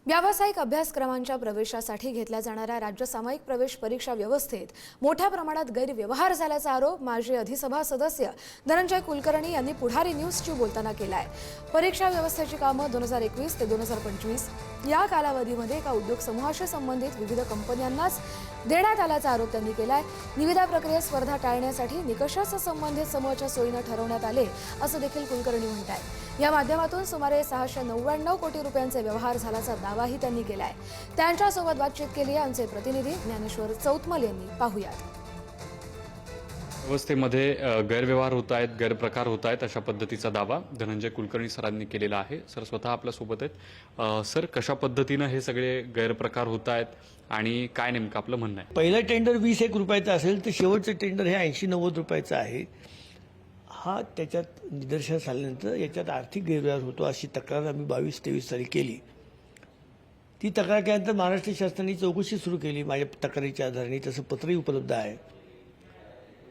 व्यावसायिक अभ्यासक्रमांच्या प्रवेशासाठी घेतल्या जाणाऱ्या राज्य सामायिक प्रवेश परीक्षा व्यवस्थेत मोठ्या प्रमाणात गैरव्यवहार झाल्याचा आरोप माजी अधिसभा सदस्य धनंजय कुलकर्णी यांनी पुढारी न्यूजशी बोलताना केलाय। परीक्षा व्यवस्थेची कामं 2021 ते 2025 या कालावधीमध्ये एका उद्योग समूहाशी संबंधित विविध कंपन्यांनाच देण्यात आल्याचा आरोप त्यांनी केलाय। निविदा प्रक्रियेत स्पर्धा टाळण्यासाठी निकषांशी संबंधित समूहाच्या सोयीने ठरवण्यात आले असं देखील कुलकर्णी म्हणतात। या माध्यमातून सुमारे 699 कोटी रुपयांचे व्यवहार झाल्याचा दावाही त्यांनी केलाय। त्यांच्यासोबत बातचीत केली आहे आमचे प्रतिनिधी ज्ञानेश्वर चौतमल यांनी। पाहूयात। व्यवस्थेमध्ये गैरव्यवहार होत आहेत, गैरप्रकार होत आहेत अशा पद्धतीचा दावा धनंजय कुलकर्णी सरांनी केलेला आहे। सर स्वतः आपल्या सोबत आहेत। सर कशा पद्धतीने हे सगळे गैरप्रकार होत आहेत आणि काय नेमकं आपलं म्हणणं आहे? पहिलं टेंडर 20-1 रुपयाचं असेल तर शेवटचं टेंडर हे 80-90 रुपयाचं आहे। हा त्याच्यात निदर्शनास आल्यानंतर याच्यात आर्थिक गैरव्यवहार होतो अशी तक्रार आम्ही 22-23 साली केली। ती तक्रार केल्यानंतर महाराष्ट्र शासनाने चौकशी सुरू केली माझ्या तक्रारीच्या आधारे, तसं पत्रही उपलब्ध आहे।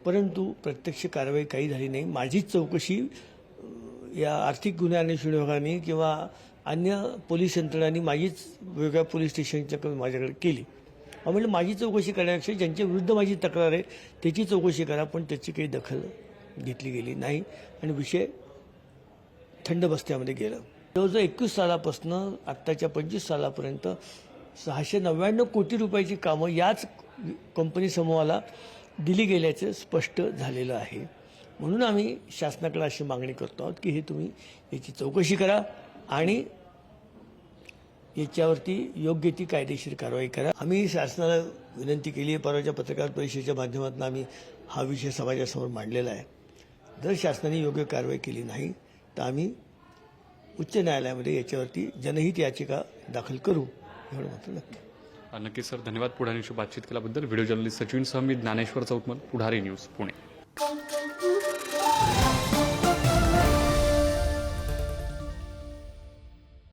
परंतु प्रत्यक्ष कारवाई काही झाली नाही। माझीच चौकशी या आर्थिक गुन्हे अन्वेषण विभागाने किंवा अन्य पोलीस यंत्रणांनी माझीच वेगळ्या पोलीस स्टेशनच्या माझ्याकडे केली। म्हटलं माझी चौकशी करण्यापेक्षा ज्यांच्या विरुद्ध माझी तक्रार आहे त्याची चौकशी करा, पण त्याची काही दखल घेतली गेली नाही आणि विषय थंड बस्त्यामध्ये गेला। जवळजवळ 21 सालापासून आत्ताच्या 25 सालापर्यंत 699 कोटी रुपयाची कामं याच कंपनी समूहाला दिली गेल्याचं स्पष्ट झालेलं आहे। म्हणून आम्ही शासनाकडे अशी मागणी करतो आहोत की हे तुम्ही याची चौकशी करा आणि याच्यावरती योग्य ती कायदेशीर कारवाई करा। आम्ही शासनाला विनंती केली आहे, परवाच्या पत्रकार परिषदेच्या माध्यमातून आम्ही हा विषय समाजासमोर मांडलेला आहे। जर शासनाने योग्य कारवाई केली नाही तर आम्ही उच्च न्यायालयामध्ये याच्यावरती जनहित याचिका दाखल करू, एवढं मात्र नक्की। नक्की सर, धन्यवाद पुढारीशी बातचीत केल्याबद्दल। व्हिडिओ जर्नलिस्ट सचिन सह मी ज्ञानेश्वर चौतमल, पुढारी न्यूज, पुणे।